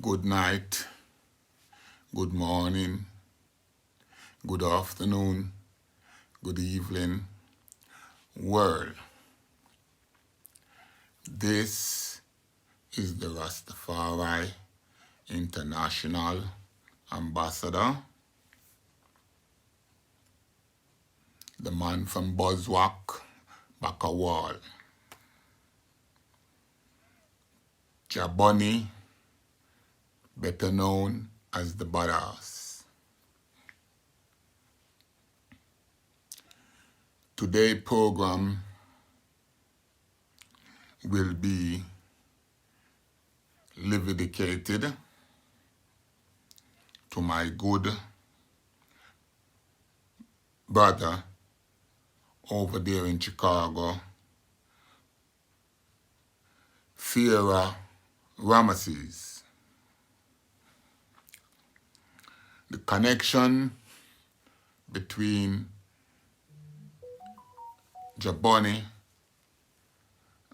Good night, good morning, good afternoon, good evening, world. This is the Rastafari International Ambassador, the man from Buzzwalk, Bakawal, JahBunny, better known as the Badass. Today's program will be dedicated to my good brother over there in Chicago, Pharaoh Ramesses. The connection between JahBunny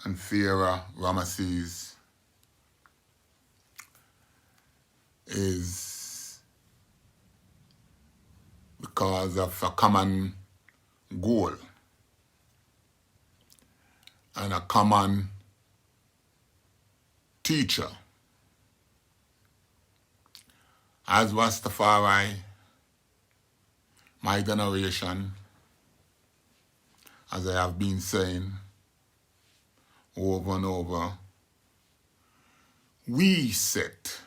and Pharaoh Ramesses is because of a common goal and a common teacher. As Rastafari, my generation, as I have been saying over and over, we set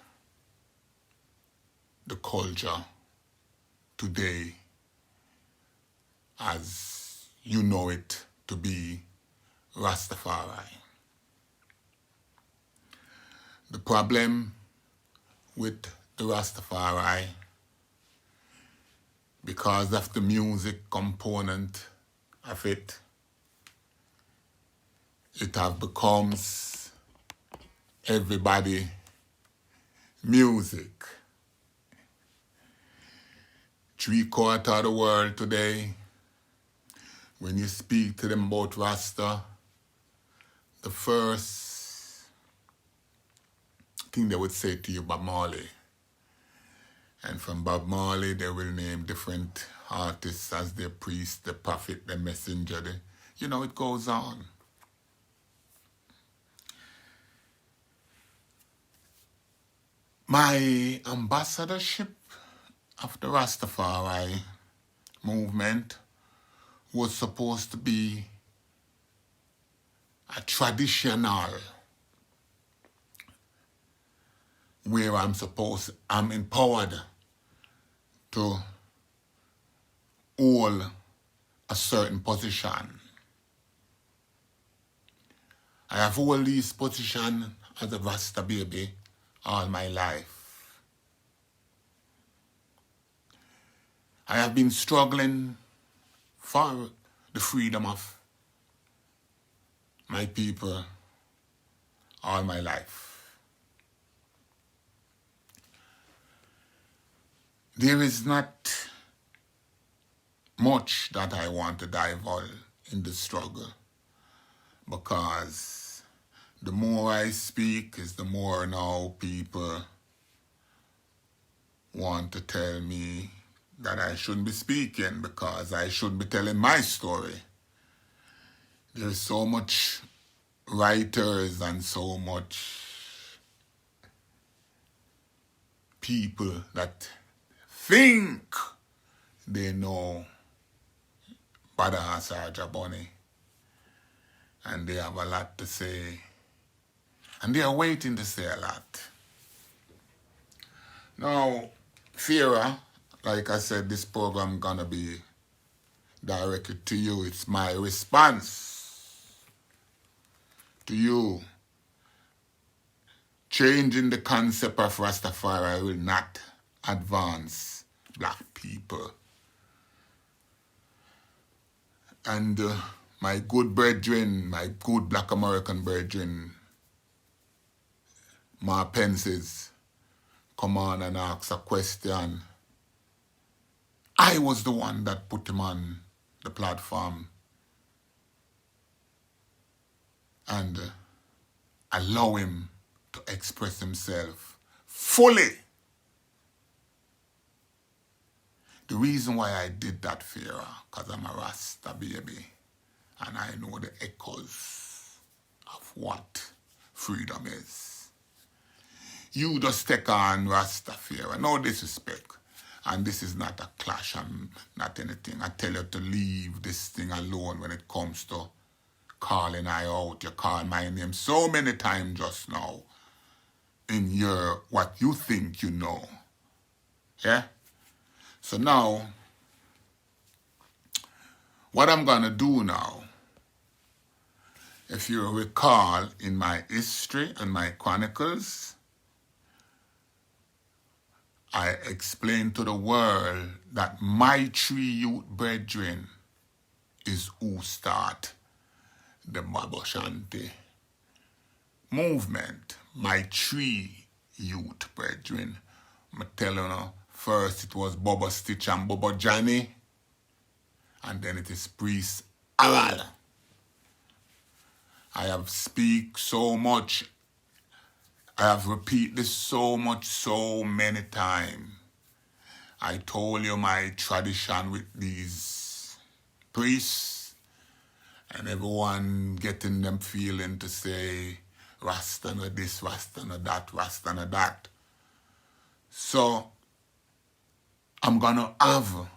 the culture today as you know it to be Rastafari. The problem with the Rastafari, because of the music component of it, it have becomes everybody music. 3/4 of the world today, when you speak to them about Rasta, the first thing they would say to you, Bob Marley. And from Bob Marley, they will name different artists as their priest, the prophet, the messenger. It goes on. My ambassadorship of the Rastafari movement was supposed to be a traditional where I'm empowered to hold a certain position. I have held this position as a Rasta baby all my life. I have been struggling for the freedom of my people all my life. There is not much that I want to divulge in the struggle, because the more I speak is the more now people want to tell me that I shouldn't be speaking because I should be telling my story. There's so much writers and so much people that think they know Badass or JahBunny, and they have a lot to say, and they are waiting to say a lot. Now, Pharaoh, like I said, this program gonna be directed to you. It's my response to you. Changing the concept of Rastafari will not advance black people. And my good brethren, my good black American brethren, my Pences, come on and ask a question. I was the one that put him on the platform and allow him to express himself fully. The reason why I did that, Pharaoh, because I'm a Rasta baby. And I know the echoes of what freedom is. You just take on Rasta, Pharaoh. No disrespect. And this is not a clash and not anything. I tell you to leave this thing alone when it comes to calling I out. You call my name so many times just now in your what you think you know. Yeah? So now, what I'm going to do now, if you recall in my history and my chronicles, I explained to the world that my three youth brethren is who start the Baboshanti movement. My three youth brethren. I'm telling you, first it was Bobo Stitch and Bobo Johnny, and then it is Priest Aral. I have speak so much, I have repeated this so much, so many times. I told you my tradition with these priests, and everyone getting them feeling to say, Rasta no this, Rasta no that, Rasta no that. So, I'm going to have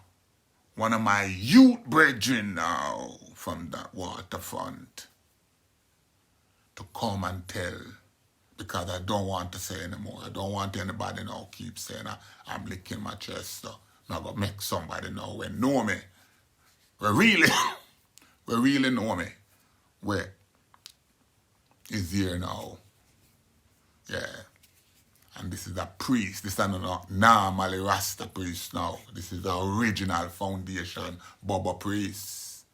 one of my youth brethren now from that waterfront to come and tell, because I don't want to say anymore. I don't want anybody now keep saying I'm licking my chest. So I'm going to make somebody know when know me. We really know me. Where is here now. Yeah. And this is a priest. This is not normally Rasta priest now. This is the original foundation Baba priest.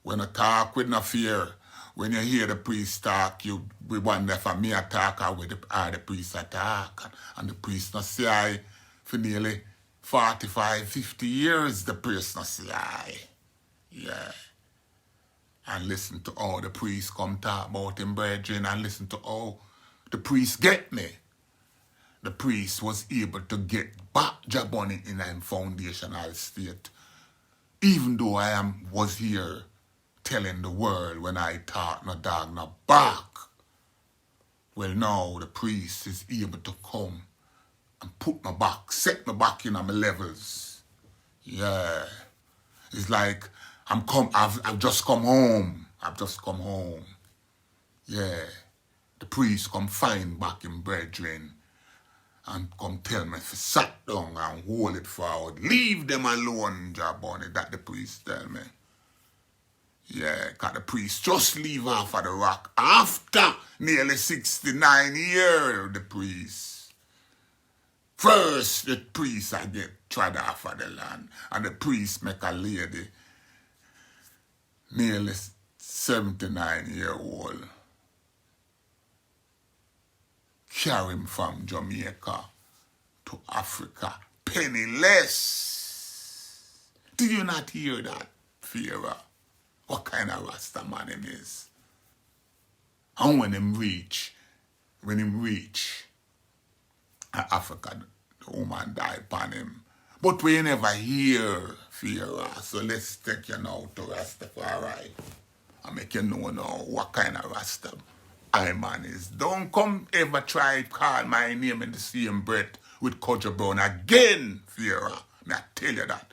When you talk with no fear, when you hear the priest talk, we wonder if me a talk or the priest a talk. And the priest not say I for nearly 45, 50 years, the priest not say I. Yeah. And listen to how the priest come talk about him brethren, and listen to how the priest get me. The priest was able to get back JahBunny in a foundational state. Even though was here telling the world when I talk no dog no back. Well, now the priest is able to come and put my back, set my back in my levels. Yeah. It's like I've just come home. I've just come home. Yeah. The priest come find back in brethren and come tell me to sit down and hold it forward. Leave them alone, JahBunny, that the priest tell me. Yeah, because the priest just leave off of the rock after nearly 69 years, the priest. First, the priest I get trod off of the land, and the priest make a lady nearly 79-year-old carry him from Jamaica to Africa penniless. Did you not hear that, Pharaoh? What kind of Rasta man him is? And when him reach Africa, the woman died upon him. But we never hear, Pharaoh. So let's take you now to Rastafari and make you know now what kind of Rasta I man is. Don't come ever try call my name in the same breath with Kojo Brown again, Pharaoh. I tell you that.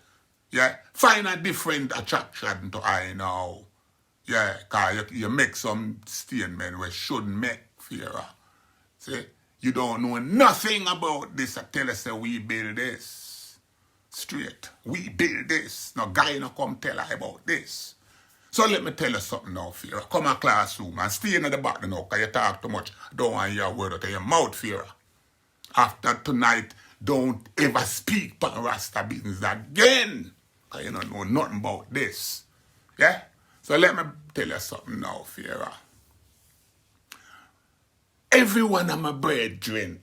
Yeah, find a different attraction to I now. Yeah, because you make some statement we shouldn't make, Pharaoh. See, you don't know nothing about this. I tell you, say, we build this. Straight. We build this. No guy no come tell I about this. So let me tell you something now, Pharaoh. Come to classroom and stay in the back now, because you talk too much. Don't want to hear a word out of your mouth, Pharaoh. After tonight, don't ever speak about Rasta business again. Because you don't know nothing about this. Yeah? So let me tell you something now, Pharaoh. Every one of my brethren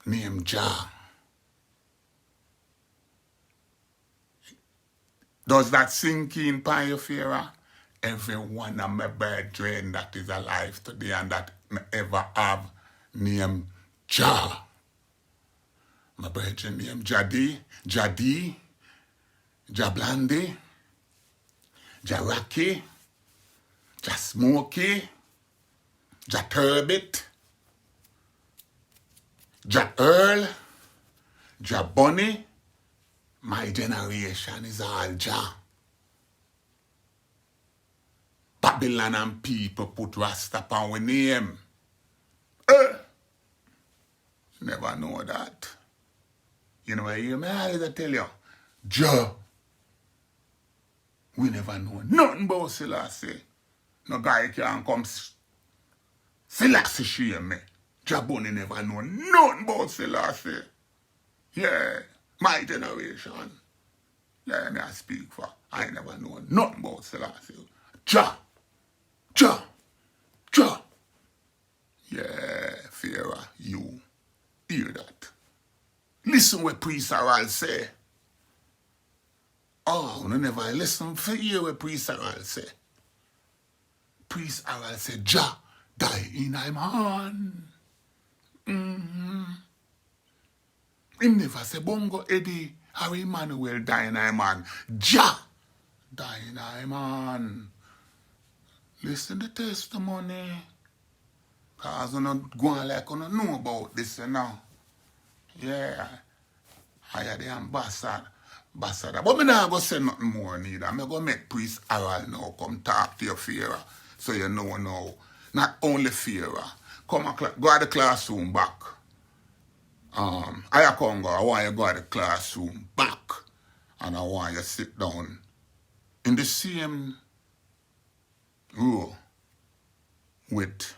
named Jah. Does that sink in, Pharaoh? every one of my brethren that is alive today and that me ever have named Jah. My brethren named Jadi, JahBunny, JahRocky, JahSmokey, JahTurbit, JahEarl, JahBunny. My generation is all Jah. Babylon and people put Rasta upon our name. Never know that. You know what you always tell you? Jah. We never know nothing about Selassie. No guy can come Selassie shame me. JahBunny never know nothing about Selassie. Yeah, my generation. Yeah, me I speak for. I never know nothing about Selassie. Jah. Yeah, Pharaoh, you hear that. Listen what Priest Pharaoh say. Oh, I never listen for hear what Priest Pharaoh say. Priest Pharaoh say, Jah die in him hand. He never say Bongo Eddie or Emmanuel die in him hand. Jah die in him hand. Listen the testimony. Because you not going like you know about this now. Yeah. I am the ambassador. But me not go say nothing more neither. I'm going to make Priest Harold now come talk to your Pharaoh. So you know now. Not only Pharaoh. Come go to the classroom back. I want you to go to the classroom back. And I want you to sit down in the same row with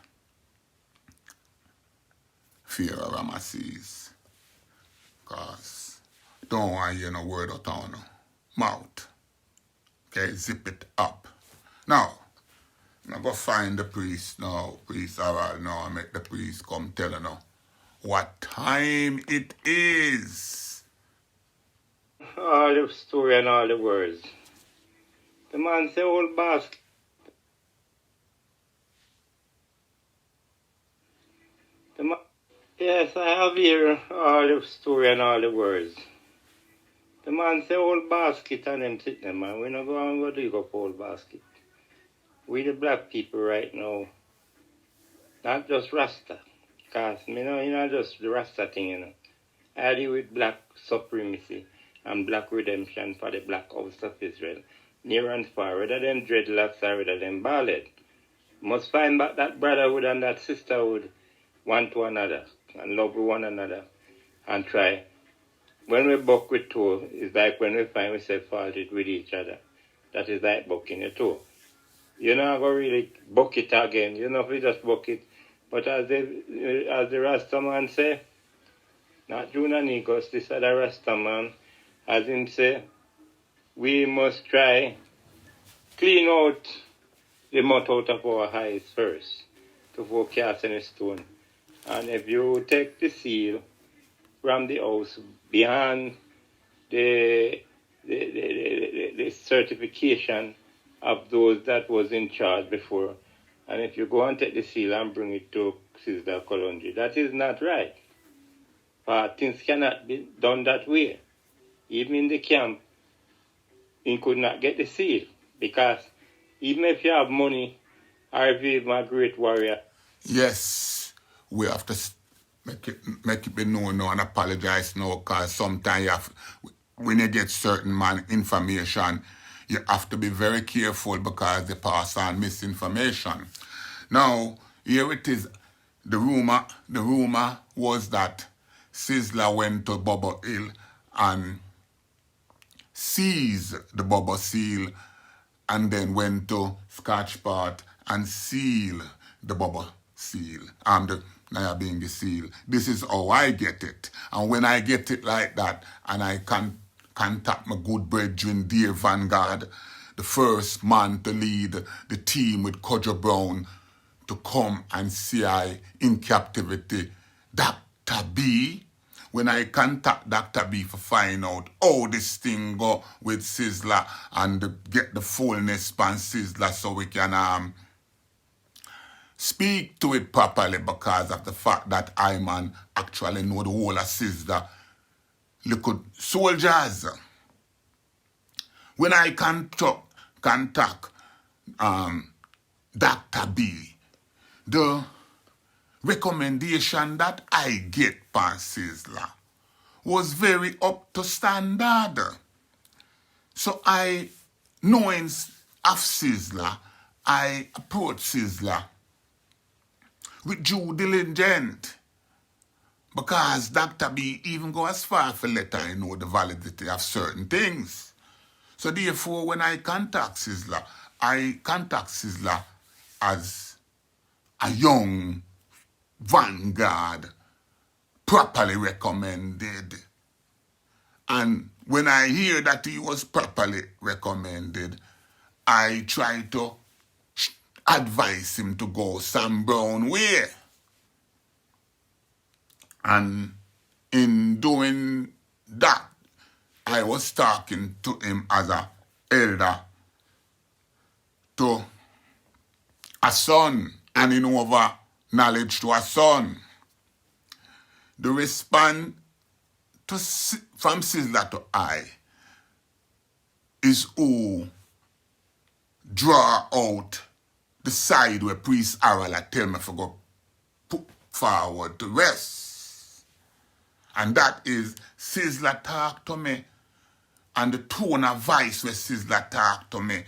Pharaoh Ramesses. Because don't want to hear no word out of no mouth. Okay, zip it up. Now, I'm going to find the priest now, Priest Harold now, and make the priest come tell you now what time it is. All the story and all the words. The man say old basket. Yes, I have here all the story and all the words. The man say old basket and them sit there, man. We not going to dig up old basket. We the black people right now, not just Rasta. Because, not just the Rasta thing, I deal with black supremacy and black redemption for the black house of Israel. Near and far, whether them dreadlocks or whether them bald. Must find back that brotherhood and that sisterhood one to another and love one another and try. When we buck with two, it's like when we find ourselves faulted with each other. That is like bucking a toe. You're not going to really buck it again. You know if you just buck it. But as the Rasta man say, not Juna Nikos, this other Rasta man, as him say, we must try clean out the mud out of our eyes first before casting a stone. And if you take the seal from the house beyond the certification of those that was in charge before, and if you go and take the seal and bring it to Sister Kolonji, that is not right. Things cannot be done that way. Even in the camp, he could not get the seal because even if you have money or if you're a great warrior. Yes, we have to make it be known now and apologize now because sometimes when you get certain information, you have to be very careful because they pass on misinformation. Now, here it is. The rumor was that Sizzler went to Bubba Hill and seized the Bubba seal and then went to Scotchport and seal the Bubba seal. Now being the seal. This is how I get it. And when I get it like that and I can contact my good brethren, dear Vanguard, the first man to lead the team with Kojo Brown to come and see I in captivity, Dr. B, when I contact Dr. B for find out how this thing go with Sizzla and get the fullness on Sizzla so we can speak to it properly because of the fact that I man actually know the whole of Sizzla. Look at soldiers. When I contact Dr. B, the recommendation that I get from Sizzla was very up to standard. So I, knowing of Sizzla, I approached Sizzla with due diligence because Dr. B even go as far for let I know the validity of certain things. So therefore, when I contact Sizzla as a young vanguard, properly recommended. And when I hear that he was properly recommended, I try to advise him to go Sam Brown way. And in doing that, I was talking to him as an elder to a son, and in over knowledge to a son. The response from Sizzla to I is who draw out the side where Priest Arala tell me to go put forward to rest. And that is Sizzla talk to me, and the tone of voice where Sizzla talk to me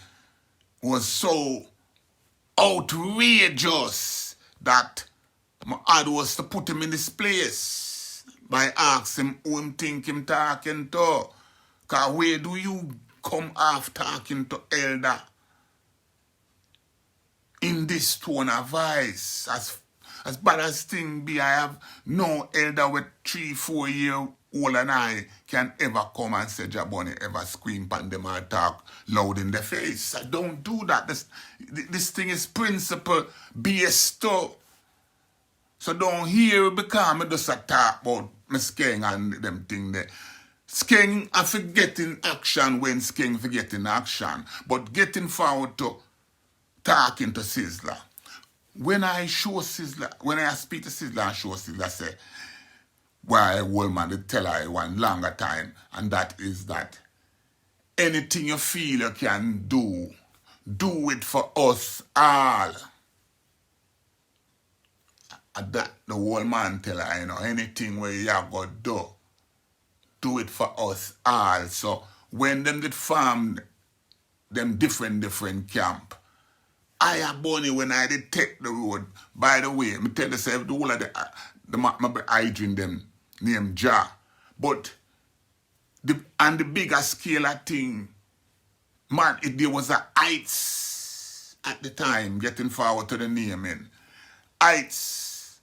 was so outrageous that my heart was to put him in this place by asking him who him think him talking to. Because where do you come off talking to elder in this tone of voice? As bad as thing be, I have no elder with 3-4 year old and I can ever come and say JahBunny ever scream pan them or talk loud in the face. I don't do that. This thing is principle based too. So don't hear it because I just talk about my skeng and them thing there. Skeng are forgetting action when skeng forgetting action. But getting forward to talking to Sizzla. When I speak to Sizzla and show Sizzla, say, why old man, they tell I one longer time, and that is that anything you feel you can do it for us all. And that the old man tell I, anything where you have got do it for us all. So when them did form them different camp, JahBunny, when I did take the road, by the way, me tell yourself the whole of the hydrant them named Jah. But the bigger scale of thing, man, there was a heights at the time, getting forward to the naming. Heights,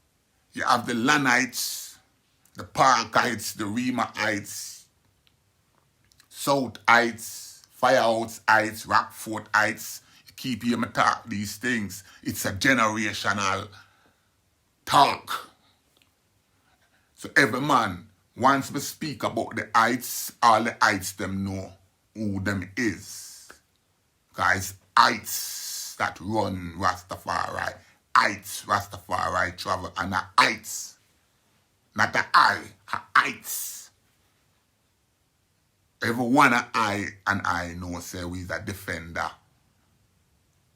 you have the Land Heights, the Park Heights, the Rima Heights, South Heights, Firehouse Heights, Rockfort Heights. Keep hearing me talk these things. It's a generational talk. So every man, once we speak about the heights, all the heights them know who them is. Guys, heights that run Rastafari. Heights Rastafari travel, and a heights. Not a heights. Every one of I know say we's a defender.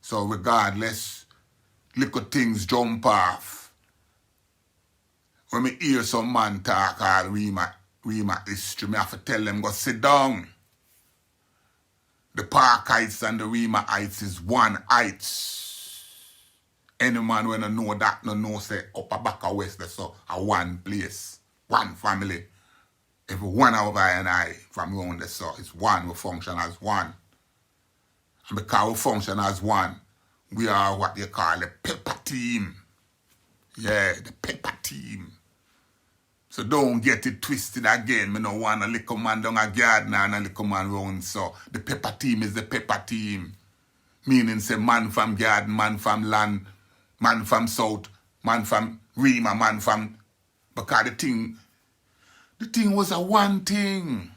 So regardless, little things jump off. When me hear some man talk all Rima history, me have to tell them go sit down. The Park Heights and the Rima Heights is one heights. Any man when I know that, no know say upper back or west, so a one place, one family. Every one of I and I from around the so it's one, we function as one. And because we function as one, we are what they call the pepper team. Yeah, the pepper team. So don't get it twisted again. Me no want a little man down a garden and a little man round. So the pepper team is the pepper team. Meaning say man from garden, man from land, man from south, man from Rima, man from... Because The thing was a one thing.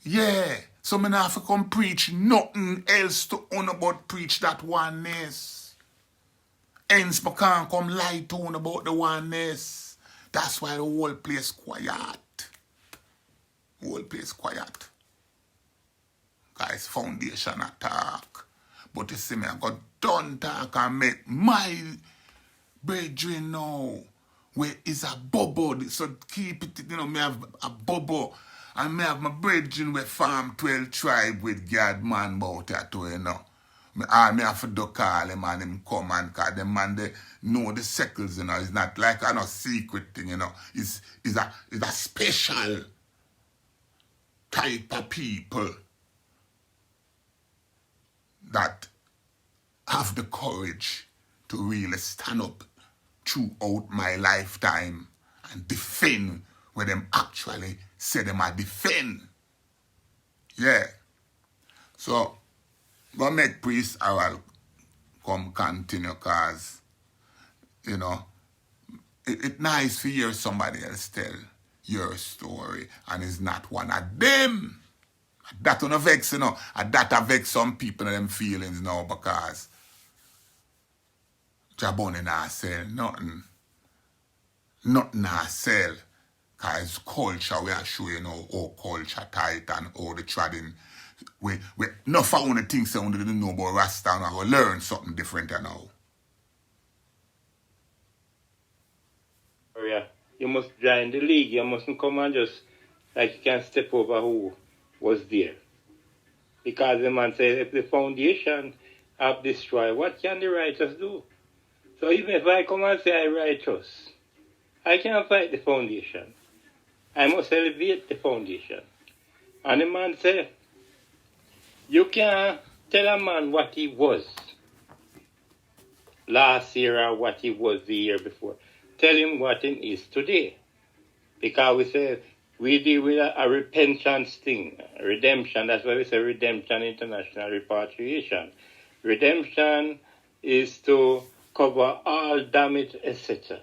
Yeah. So me not have to come preach nothing else to on about preach that oneness. Hence me can't come lie to on about the oneness. That's why the whole place quiet. Whole place quiet. Guys, foundation attack. But you see me, I got done talk and make my brethren now. Where is a bubble. So keep it, me have a bubble. And me have my brethren with farm 12 tribe with God man about that too, Me have to do call him and him come and cause them man they know the circles, It's not like a secret thing, It's a special type of people that have the courage to really stand up throughout my lifetime and defend where them actually say them are defend. Yeah. So, go make priest Harold come continue cause, it's nice to hear somebody else tell your story and it's not one of them. That don't vex, And that vex some people and them feelings now because JahBunny not sell nothing. Nothing not sell. Because culture, we are showing how culture tight and how the trading. We not for one things that we didn't know about Rasta and we learn something different now. Yeah. You must join the league. You mustn't come and just like you can step over who was there. Because the man said if the foundation have destroyed, what can the righteous do? So even if I come and say I'm righteous, I can't fight the foundation. I must elevate the foundation. And the man said, you can't tell a man what he was last year or what he was the year before. Tell him what he is today. Because we say we deal with a repentance thing, redemption. That's why we say redemption, international repatriation. Redemption is to cover all damage, etc.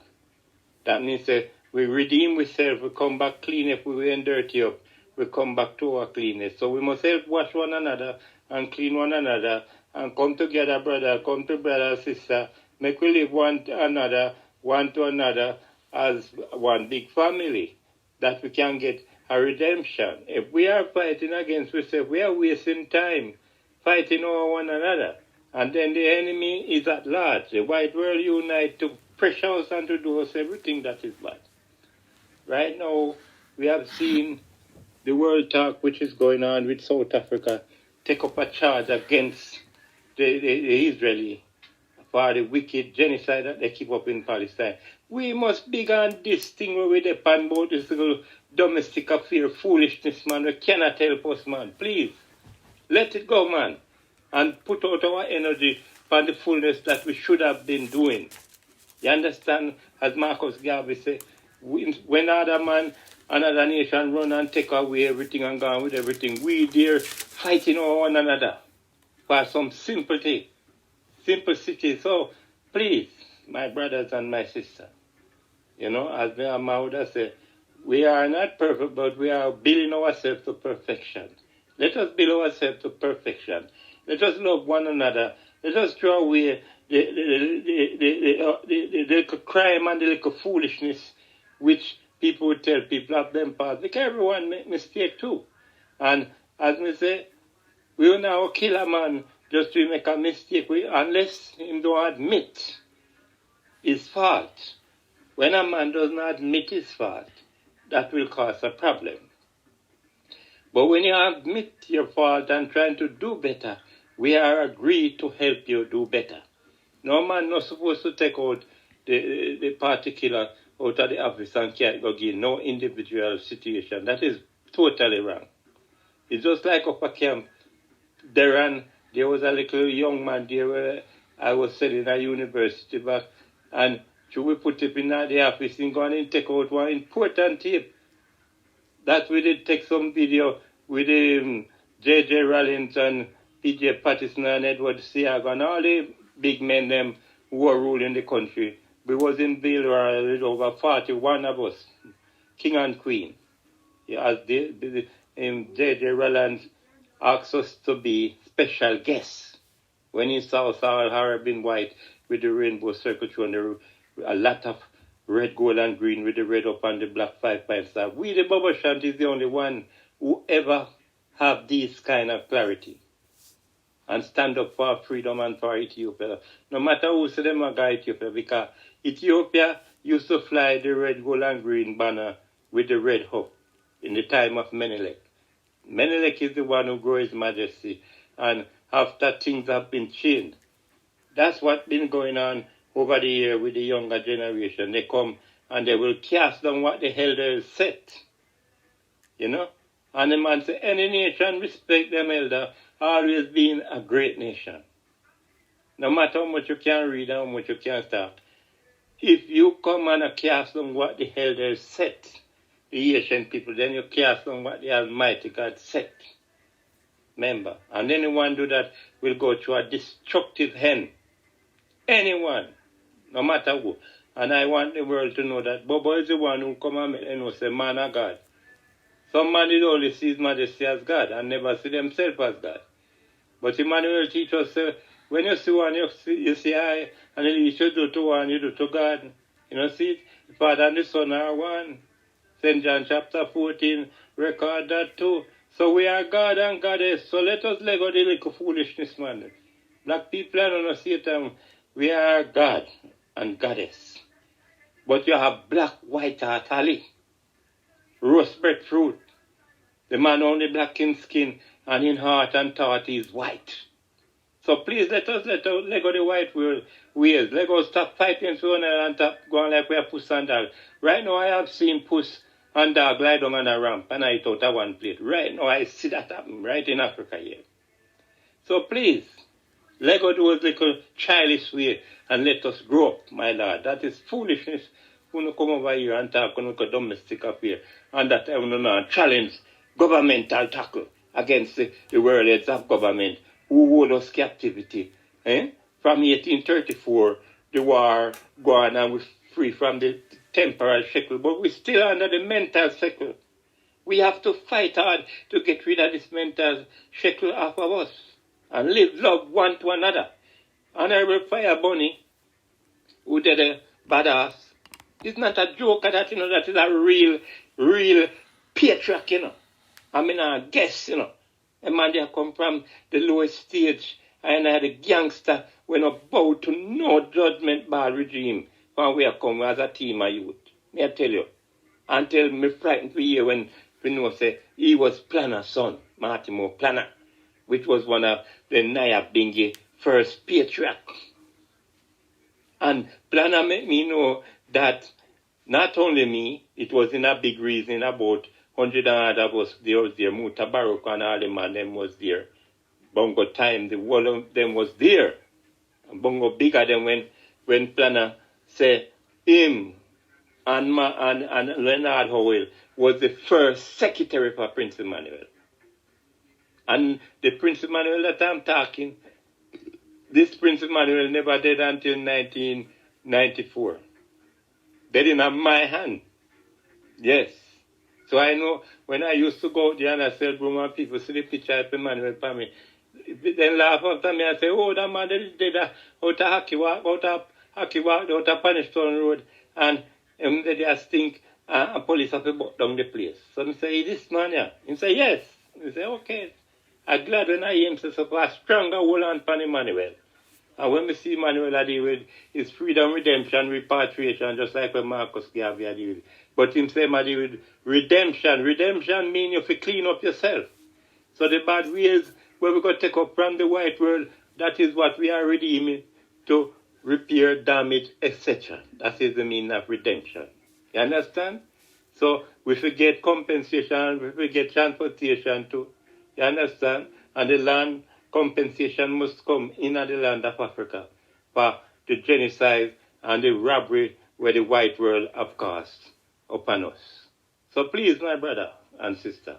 That means that we redeem ourselves, we come back clean. If we were dirty up, we come back to our cleanness. So we must help wash one another and clean one another and come together, brother, come to brother, sister. Make we live one to another as one big family, that we can get a redemption. If we are fighting against ourselves, we are wasting time fighting over one another. And then the enemy is at large. The white world unite to pressure us and to do us everything that is bad. Right now, we have seen the world talk which is going on with South Africa take up a charge against the Israeli for the wicked genocide that they keep up in Palestine. We must begin this thing where we depend about this little domestic affair foolishness, man. We cannot help us, man. Please, let it go, man. And put out our energy for the fullness that we should have been doing. You understand? As Marcus Garvey said, when another nation run and take away everything and go on with everything, we there fighting over one another for some simplicity. So, please, my brothers and my sisters, as my mother said, we are not perfect, but we are building ourselves to perfection. Let us build ourselves to perfection. Let us love one another. Let us throw away the little crime and the little foolishness which people would tell people of them past. Because everyone make mistake too. And as we say, we will now kill a man just to make a mistake unless he don't admit his fault. When a man does not admit his fault, that will cause a problem. But when you admit your fault and trying to do better, we are agreed to help you do better. No man not supposed to take out the particular out of the office and can't go give no individual situation. That is totally wrong. It's just like up a camp. There was a little young man there where I was studying at university back, and should we put him in the office and go and take out one important tape. That we did take some video with J.J. Rollins and P.J. Patterson and Edward Seaga and all the big men them who are ruling the country We was in Villara with over 41 of us, king and queen. As J.J. Rowland asked us to be special guests. When he saw Arabian white with the rainbow circle through a lot of red, gold, and green with the red up and the black 5-point star. We, the Baba Shant, is the only one who ever have this kind of clarity and stand up for freedom and for Ethiopia. No matter who say them are Ethiopia, because Ethiopia used to fly the red, gold, and green banner with the red hook in the time of Menelik. Menelik is the one who grew his majesty, and after things have been changed. That's what's been going on over the year with the younger generation. They come and they will cast down what the elders said. You know? And the man say, any nation respect them elder, always being a great nation. No matter how much you can read and how much you can start. If you come and cast down what the elders said, the Asian people, then you cast down what the Almighty God said. Remember, and anyone do that will go through a destructive end. Anyone, no matter who. And I want the world to know that Bobo is the one who come and make them know, say, man of God. Some man did only see his majesty as God and never see themselves as God. But Emmanuel teaches us, when you see one, you see I, and you should do to one, you do to God. You know, see, the Father and the Son are one. St. John chapter 14, record that too. So we are God and Goddess. So let us let go the little foolishness, man. Black people are not see it. We are God and Goddess. But you have black, white, tally. Roast breadfruit. The man only black in skin and in heart and thought is white. So please let us let go the white ways. Let us stop fighting so and stop going like we are puss and dog. Right now I have seen puss and dog lie down on a ramp and I eat out of one plate. Right now I see that happen right in Africa here. So please, let go those little childish ways and let us grow up, my Lord. That is foolishness. When you come over here and talk on a domestic affair and that I will not challenge governmental tackle against the world heads of government who hold us captivity. From 1834, the war gone and we're free from the temporal shackle, but we're still under the mental shackle. We have to fight hard to get rid of this mental shackle off of us and live love one to another. Honorable JahBunny, who did a badass, it's not a joke that, you know, that is a real patriarch, you know. I mean, I guess, you know. A man there come from the lowest stage and I had a gangster when I bow to no judgment ball regime when we are come as a team of youth. May I tell you? Until me frightened to hear when we know say he was Planner's son, Martin Planner, which was one of the Nyabingi first patriarch. And Planner made me know that not only me, it was in a big reason about 100 and of us there, Muta Baruch and all them and them was there. Bongo time, the whole of them was there. And Bongo bigger than when Planner say him and Leonard Howell was the first secretary for Prince Emmanuel. And the Prince Emmanuel that I'm talking, this Prince Emmanuel never died until 1994. Dead in my hand. Yes. So I know when I used to go there and I sell broom and people see the picture of Emmanuel for me, then laugh after me and say, oh, that man did out of Hockey Walk, out of Punish Stone Road, and they just think police have to butt down the place. So I say, this man here? He say, yes. He say, okay. I'm glad when I hear him say, so for a stronger hold on upon Emmanuel. And when we see Emmanuel I deal with his freedom, redemption, repatriation, just like when Marcus Garvey I deal with. But him say I deal with redemption. Redemption means you have to clean up yourself. So the bad ways where we got to take up from the white world, that is what we are redeeming to repair, damage, etc. That is the meaning of redemption. You understand? So we forget compensation, we forget transportation too. You understand? And the land compensation must come in the land of Africa for the genocide and the robbery where the white world have caused upon us. So please, my brother and sister,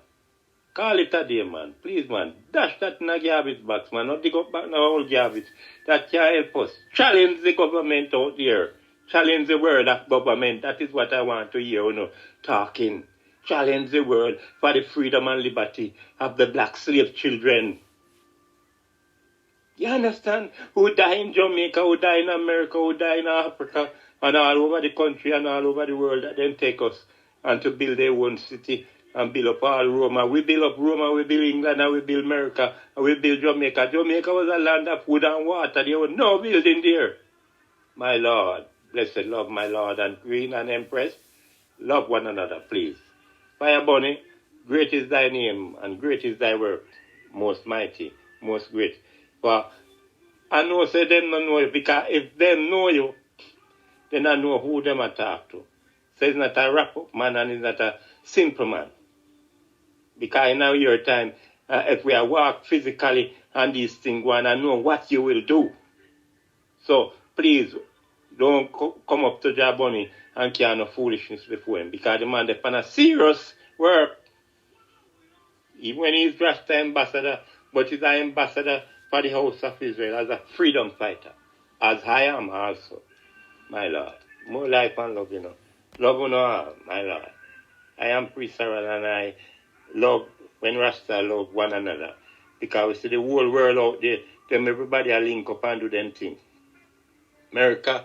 call it a day, man. Please, man. Dash that in a garbage box, man. Not dig up back in our old garbage. That can help us. Challenge the government out there Challenge the world of government. That is what I want to hear, talking. Challenge the world for the freedom and liberty of the black slave children. You understand? Who die in Jamaica, who die in America, who die in Africa, and all over the country and all over the world that then take us and to build their own city and build up all Roma. We build up Roma, we build England, and we build America, and we build Jamaica. Jamaica was a land of food and water. There was no building there. My Lord, blessed love, my Lord, and Queen and Empress, love one another, please. JahBunny, great is thy name, and great is thy work, most mighty, most great. But I know say them don't know you, because if them know you, then I know who them I talk to. So it's not a wrap-up man and it's not a simple man. Because in your time, if we are walk physically and these things go on, I know what you will do. So please don't come up to JahBunny and carry no foolishness before him, because the man depend on serious work. Even when he's Rasta ambassador, but he's an ambassador for the house of Israel as a freedom fighter, as I am also, my Lord. More life and love, Love all, my Lord. I am priest and I love when Rasta love one another, because we see the whole world out there, them everybody are link up and do them things. America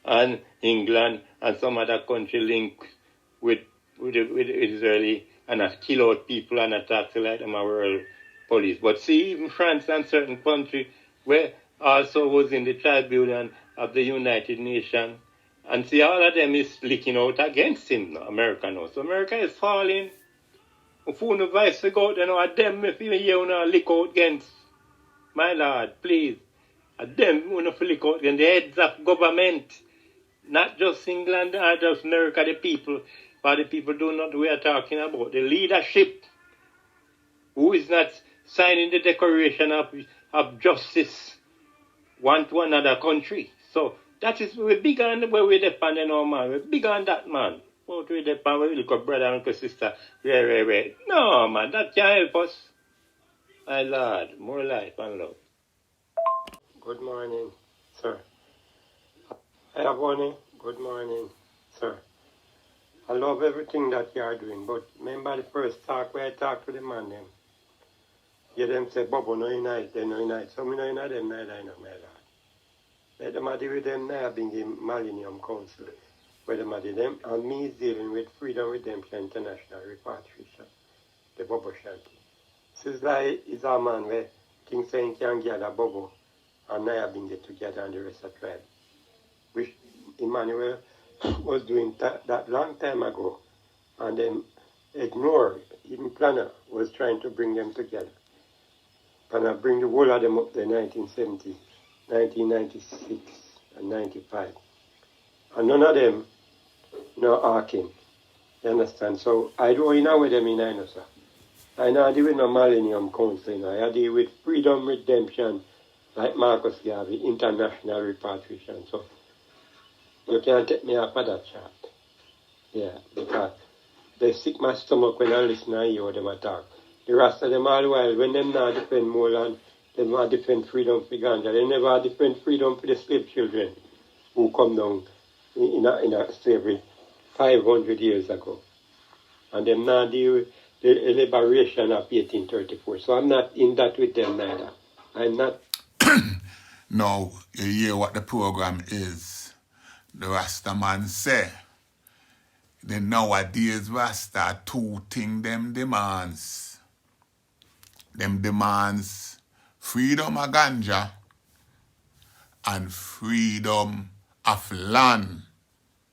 and England and some other country link with Israeli and kill out people and attack like them a world police. But see, even France and certain countries where also was in the tribunal of the United Nations, and see all of them is licking out against him now, America now. So America is falling. If you no vice to go out, them if you hear lick out against. My Lord, please. Them who lick out against the heads of government. Not just England or just America, the people. But the people do not we are talking about. The leadership who is not signing the declaration of justice one to another country. So that is, we're big on where we depend on, man. We're big on that, man. What we depend, we look up brother and sister. No, man, that can't help us. My Lord, more life and love. Good morning, sir. JahBunny, good morning, sir. I love everything that you are doing, but remember the first talk where I talked to the man them. You them say, Bobo no unite, they no unite. So me no unite them neither, I know, my Lord. Let them deal with them now being in Millennium Council. Where them deal them, and me is dealing with Freedom Redemption International Repatriation, the Bobo Shanty. Sizzla is a man where King saying can gather Bobo and Naya being get together and the rest of the tribe. Which Emmanuel was doing that long time ago, and then ignored. Even Planner was trying to bring them together. Planner bring the whole of them up there 1970, 1996, and 95. And none of them arcing. You understand? So I don't know with them in I know, sir. I know deal with no Millennium Council, I deal with Freedom Redemption, like Marcus Garvey, International Repatriation. So you can't take me off of that chart. Yeah, because they sick my stomach when I listen and hear them attack. The rest of them all the while, when them not defend more land, they not defend freedom for Ganja. They never defend freedom for the slave children who come down in a slavery 500 years ago. And them not deal with the liberation of 1834. So I'm not in that with them neither. I'm not. Now, you hear what the program is. The Rasta man say, the nowadays Rasta two things them demands. Them demands freedom of ganja and freedom of land.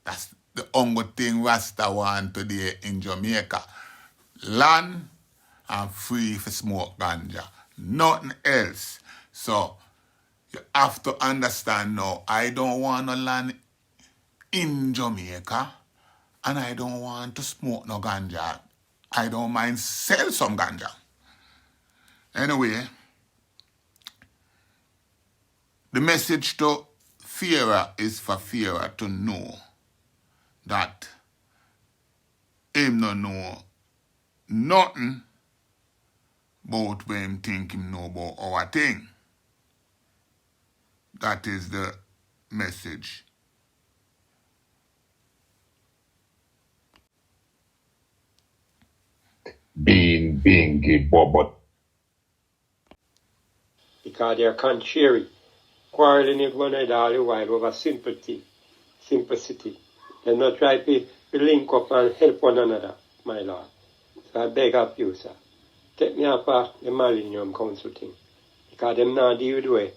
That's the only thing Rasta want today in Jamaica. Land and free for smoke ganja. Nothing else. So you have to understand now, I don't want no land in Jamaica, and I don't want to smoke no ganja. I don't mind sell some ganja. Anyway, the message to Pharaoh is for Pharaoh to know that him no know nothing about what him think him know about our thing. That is the message Bingy Bobo. Because they are contrary, quarreling with one another all the while over simplicity. They not try to link up and help one another, my Lord. So I beg of you, sir, take me up the Millennium Council thing. Because them not deal with the way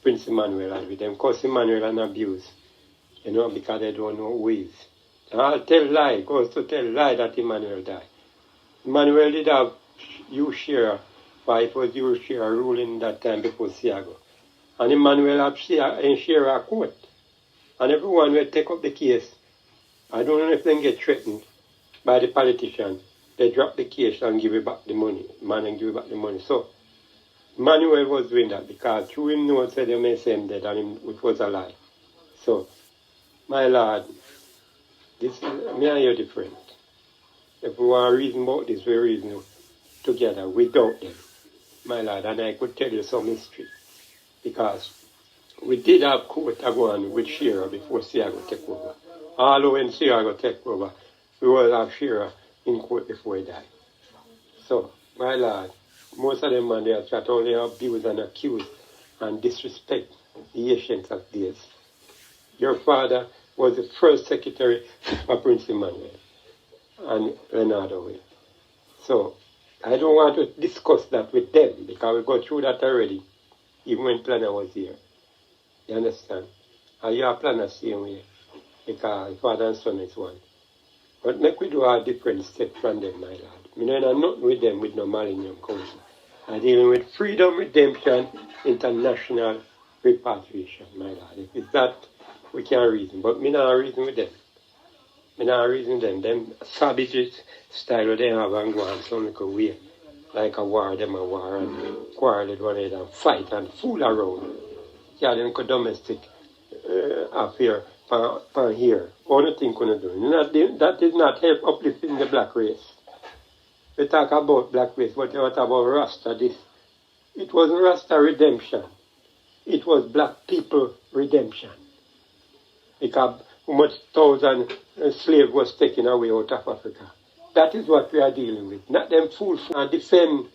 Prince Emmanuel had with them. Because Emmanuel and abuse. You know, because they don't know who he is. I'll tell lie, goes to tell lie that Emmanuel died. Emmanuel did have Shearer, but it was Shearer ruling that time before Siago. And Emmanuel had Shearer court. And everyone will take up the case. I don't know if they get threatened by the politician. They drop the case and give it back the money. Man and give it back the money. So Emmanuel was doing that because through him no one said they may say him dead and it was a lie. So, my Lord, this me and you different. If we want to reason about this, we reason together without them. My Lord, and I could tell you some history. Because we did have court to go on with Shearer before Siago take over. Although when Siago take over, we will have Shearer in court before he died. So, my Lord, most of them man they are trying to only abuse and accuse and disrespect the ancients of days. Your father was the first secretary of Prince Emmanuel and Leonardo Will. So, I don't want to discuss that with them because we got through that already, even when Planner was here. You understand? And you are Planner same way because father and son is one. But make we do a different step from them, my Lord. I don't nothing with them with no Millennium Council. I'm dealing with freedom, redemption, international repatriation, my Lord. If it's that, we can reason. But me not reason with them. Me not reason with them. Them savages style they have and go on some little way. Like a war, them a war and quarrel with one another and fight and fool around. Yeah, them could domestic affair for here. Only thing couldn't do. That did not help uplifting the black race. We talk about black race, but what about Rasta this? It wasn't Rasta redemption. It was black people redemption. Because how much thousand slaves was taken away out of Africa. That is what we are dealing with. Not them fool and defend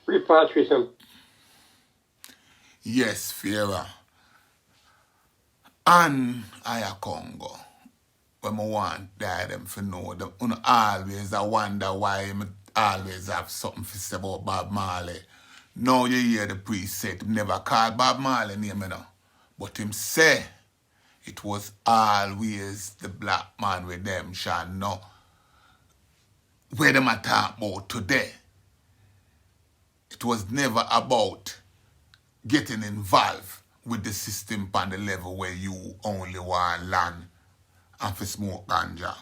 repatriation. Yes, Pharaoh. And I Congo. When I want them to know them, always I wonder why I always have something to say about Bob Marley. Now you hear the priest say him never called Bob Marley name, you know. But him say it was always the black man redemption. No. Where them are talking about today. It was never about getting involved with the system on the level where you only want land and for smoke ganja.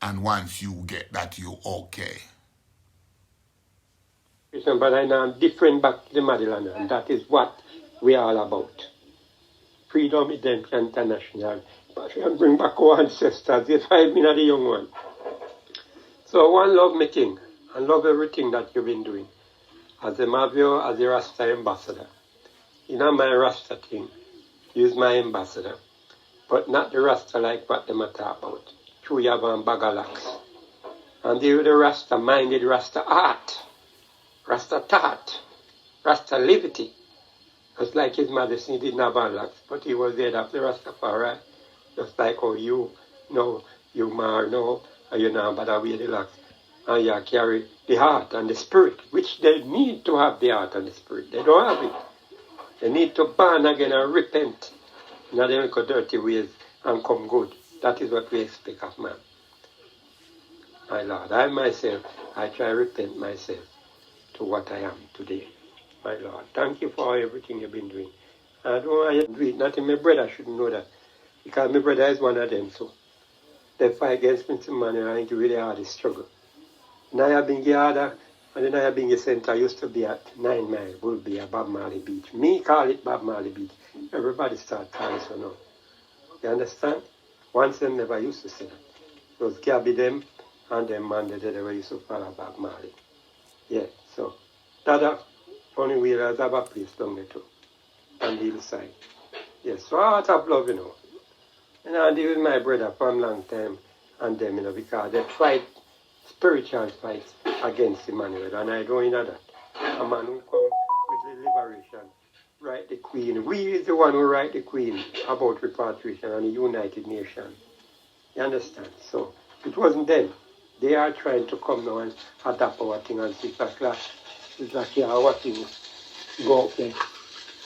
And once you get that, you okay. But I know I'm different back to the motherland, and that is what we are all about. Freedom, redemption, international. And bring back our ancestors. Yes, I've been the young one. So one love me king, and love everything that you've been doing. As a Mavio, as a Rasta ambassador. You know my Rasta thing. Use my ambassador. But not the Rasta like what they matter about. True Yavan Bagalax. And the Rasta minded Rasta art. Rasta thought. Rasta liberty. Just like his mother, he didn't have locks, but he was there after Rastafari. Just like how you know, you mar know, and you know, but I wear the locks. And you carry the heart and the spirit, which they need to have the heart and the spirit. They don't have it. They need to burn again and repent. Not they go dirty ways and come good. That is what we expect of man. My Lord, I myself, I try to repent myself to what I am today. My Lord, thank you for everything you've been doing. I don't want to do it. Not my brother shouldn't know that. Because my brother is one of them, so they fight against Prince Emmanuel and it really hard struggle. Nyabingi Ada and the Nyabingi Center used to be at 9 Mile, would be at Bob Marley Beach. Me call it Bob Marley Beach. Everybody start calling so now. You understand? Once them never used to say that. It was Gabby them and them man that they were used to follow Bob Marley. Yeah, so that only wheelers have a place down there too. On the other side. Yes, so I have love, you know. And I deal with my brother for a long time and them, you know, because they fight spiritual fights against Emmanuel, and I don't know that. A man who come with the liberation, write the Queen. We is the one who write the Queen about repatriation and the United Nations. You understand? So it wasn't them. They are trying to come now and adapt our thing and sit back class. It's like our thing go up there.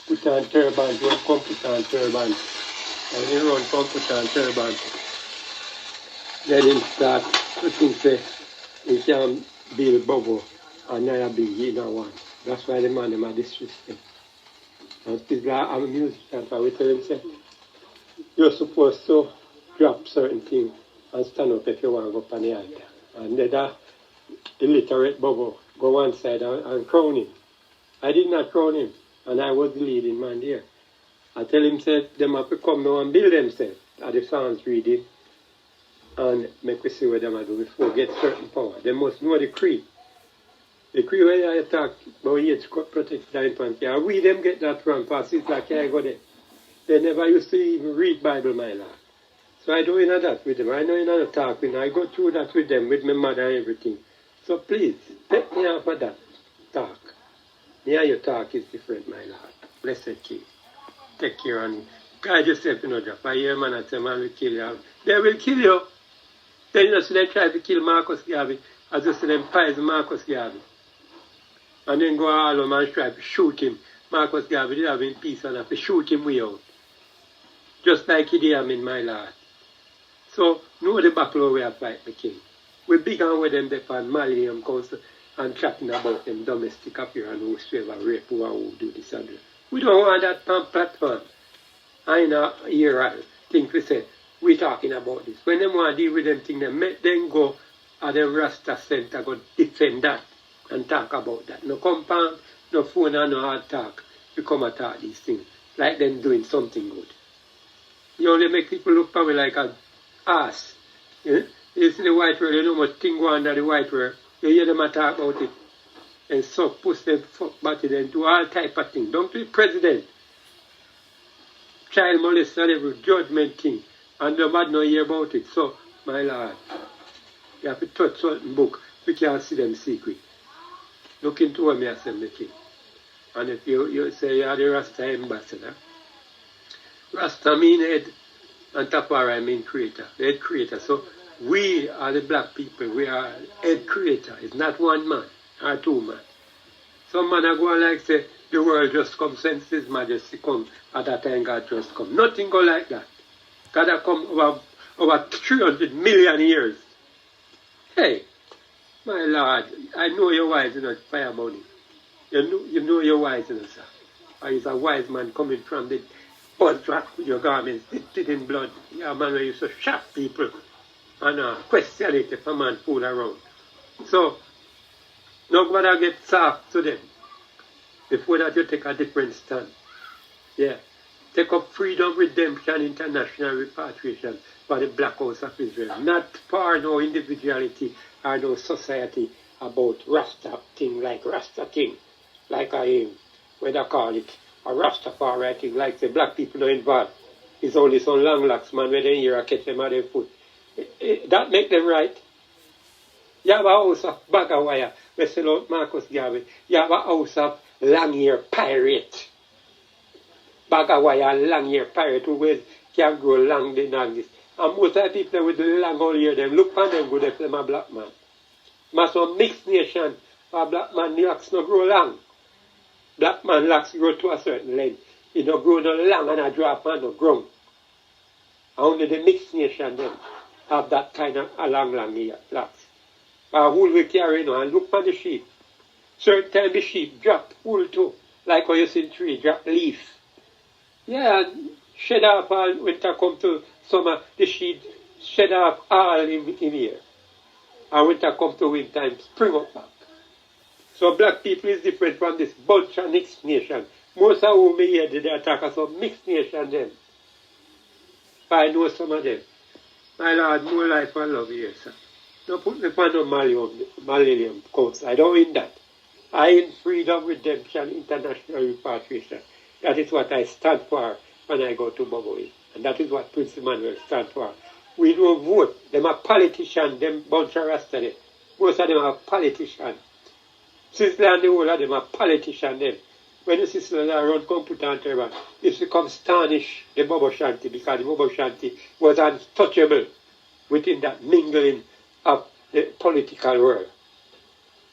Put on turban, don't come put on turban. And he run come put on turban. Then him start to think say he can build bubble and I big in one. That's why the man them are disrespect. And people are musicians, and we tell them say, you're supposed to drop certain things and stand up if you want to go up on the altar. And then that illiterate bubble go one side and crown him. I did not crown him, and I was the leading man there. I tell him, say, them have to come now and build themselves at the Psalms reading and make we see what them do before get certain power. They must know the creed. The creed where I talk about age protect the infant. Yeah, we them get that wrong because it's like I go there. They never used to even read Bible, my lord. So I do that with them. I know another talk with them. I go through that with them, with my mother and everything. So please, take me off of that talk. Yeah, your talk is different, my lord. Blessed King. Take care and guide yourself in a drop. I hear man and say, man will kill you. They will kill you. Then you see them try to kill Marcus Garvey. I just see them poison Marcus Garvey. And then go all over and try to shoot him. Marcus Garvey did have in peace and have to shoot him way out. Just like he did in my lord. So, know the battle we are fighting the king. We began with them on Millennium Council and chatting about them domestic affair and whosoever rape who do this and that. We don't want that on platform. I know here I think we say, we talking about this. When they want to deal with them thing, they make them go at the Rasta Center, go defend that and talk about that. No compound, no phone and no hard talk. You come and talk these things. Like them doing something good. You only make people look for me like a ass. Yeah? You see the white world, you know much thing going under the white world. You hear them talk about it. And so push them fuck body them do all type of things. Don't be president. Child molester every judgment thing. And nobody no hear about it. So, my lord, you have to touch certain book. We can't see them secret. Look into what me I say, king. And if you say you are the Rasta ambassador, Rasta mean head, and Tafari mean creator, head creator. So we are the black people, we are head creator. It's not one man or two man. Some man are going like say, the world just come since His Majesty come, at that time God just come. Nothing go like that. God have come over 300 million years. Hey, my Lord, I know you're wise enough, fire money. You know you're wise enough, sir. Or is a wise man coming from the bud track with your garments dipped in blood. Yeah, man, where you used to shock people and question it if a man fool around. So, nobody get soft to them. Before that, you take a different stand. Yeah. Take up freedom, redemption, international repatriation for the Black House of Israel. Not for no individuality or no society about Rasta thing like Rasta thing. Like what I call it, a Rastafari thing, like the black people not involved. It's only some long locks man where they hear a catch them at their foot. That make them right. You have a house of bag of wire, we sell out Marcus Garvey. You have a house of long-ear pirate. Bag of wire, long-ear pirate who can grow long the nangis. And most of the people with the long old hair, them look on them good if them a black man. But some mixed nation, a black man locks no grow long. Black man locks grow to a certain length. It don't grow no long and a drop and no ground. Only the mixed nation them have that kind of a long hair locks. Wool we carry now and look on the sheep. Certain time the sheep drop wool too. Like how you see tree drop leaf. Yeah, shed off all winter come to summer, the sheep shed off all in here. And winter come to winter and spring up back. So black people is different from this bunch of mixed nation. Most of whom here they attack us some mixed nation them. I know some of them. My Lord, more life and love here, sir. Don't put me on no millennium course. I don't win that. I in freedom, redemption, international repatriation. That is what I stand for when I go to Boboy. And that is what Prince Emmanuel stands for. We don't vote. Them are politicians, them bunch of Rasta. most of them are politicians. Sizzla and the whole of them are politicians then. When the sisters are around computer and turban, it becomes tarnish the Bobo Shanti because the Bobo Shanti was untouchable within that mingling of the political world.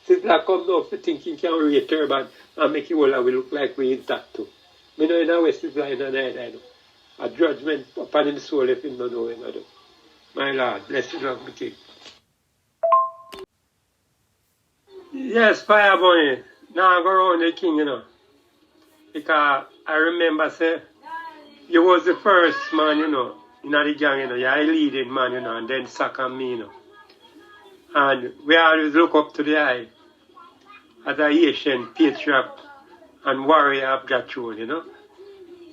Sizzla come now for thinking can wear a turban and make you all we look like we intact too. I know in a way Sizzla in a night I know. A judgment upon him soul if him don't know him I do. My Lord, bless you love me king. Yes, Firebunny. Now I go around the king, you know. Because I remember, say, you was the first man, you know, in the gang, you know, you're a leading man, you know, and then second me, you know. And we always look up to the eye as a Asian patriot and warrior of Gatchone, you know.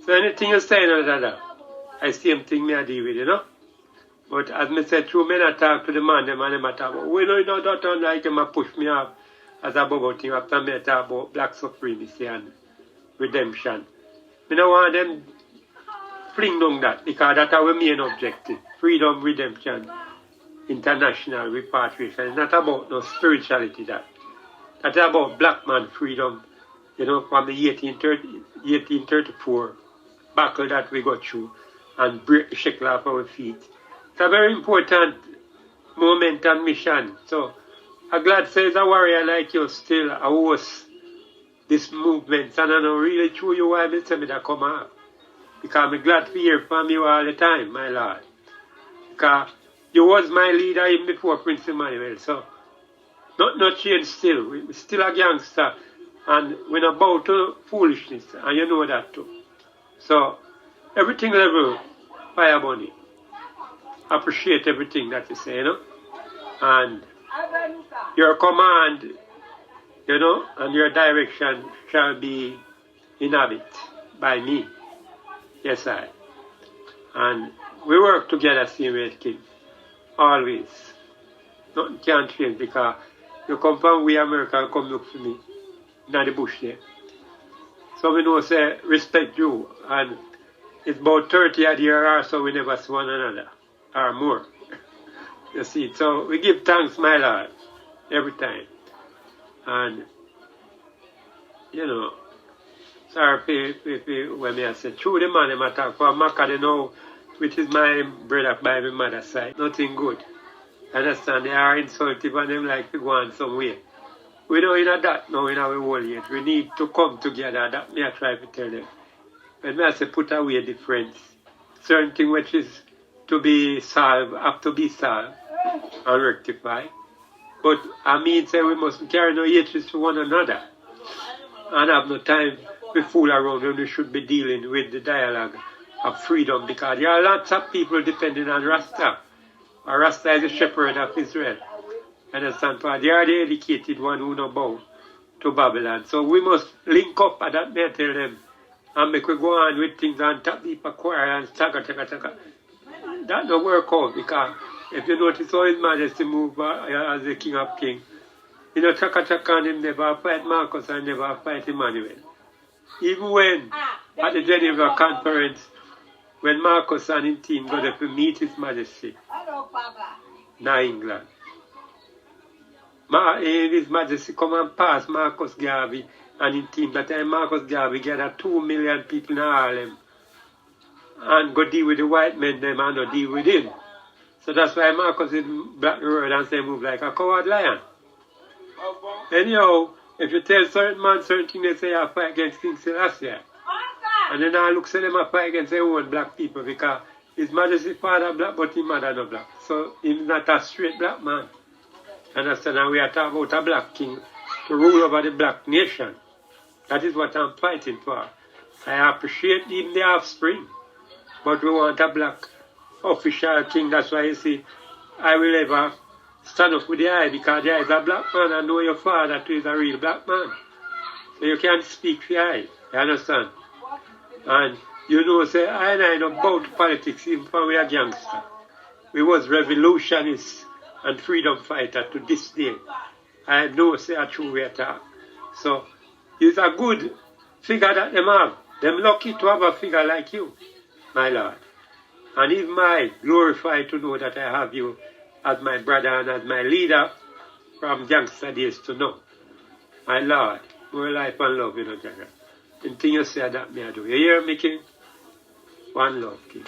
So anything you say, you know, I same thing me I deal with, you know. But as I said, through men I talk to the man, them and them I talk about, we know, you know, that don't like them I push me off as a bubble thing after me I talk about black supremacy and redemption. We don't want them fling down that because that's our main objective. Freedom, redemption, international repatriation. It's not about no spirituality that. That's about black man freedom, you know, from the 1834 battle that we got through and break the shackle off our feet. It's a very important moment and mission. So I'm glad says a warrior like you still a host this movement, and I know really true you why I say me that come out. Because I'm glad to hear from you all the time, my Lord. Because you was my leader even before Prince Emmanuel, so not change still. We're still a gangster, and we're not bow to foolishness, and you know that too. So, everything level, Firebunny. Appreciate everything that you say, you know? And your command, you know, and your direction shall be inhabited by me. Yes, I. And we work together, same way, King. Always. Nothing can change because you come from we American come look for me in the bush there. So we know say respect you, and it's about 30 odd years or so we never see one another or more. You see, so we give thanks, my Lord, every time. And you know, sorry when I say true the man I talk for Maka they know which is my brother by my mother's side. Nothing good. Understand? They are insultive and them like to go on somewhere. We don't know that now in our whole yet. We need to come together. That me I try to tell them. When I say put away difference, certain thing which is to be solved have to be solved and rectified. But I mean say we mustn't carry no hatred to one another and have no time to fool around when we should be dealing with the dialogue of freedom because there are lots of people depending on Rasta. Rasta is the shepherd of Israel. Understand? For they are the educated one who know bow to Babylon. So we must link up and that may tell them and make we go on with things and tap people choir and taka. That don't work out because if you notice how His Majesty move as the King of Kings, you know, taka and him never fight Marcus and never fight Emmanuel. Even when at the Geneva conference, when Marcus and his team go there to meet His Majesty in England, His Majesty come and pass Marcus Garvey and his team. That time Marcus Garvey gathered 2 million people in Harlem and go deal with the white men them and not deal with him. So that's why Marcus is black the road and say move like a coward lion. Anyhow, if you tell certain man certain things, they say I fight against King Selassie. And then I look say them I fight against their own black people because His Majesty father black but his mother not black. So he's not a straight black man. Understand? And we are talking about a black king to rule over the black nation. That is what I'm fighting for. I appreciate even the offspring. But we want a black official king. That's why you see I will ever stand up with the eye because the eye is a black man and know your father too is a real black man. So you can't speak for the eye. You understand? And you know, say, I don't bow to politics even when we are gangster. We was revolutionists and freedom fighter to this day. I know, say, a true way talk. So, it's a good figure that them have. Them lucky to have a figure like you, my Lord. And even I glorify to know that I have you as my brother and as my leader from gangster days to now. My Lord, more life and love, Jaga. And thing you say that me I do. You hear me, King? One love, King.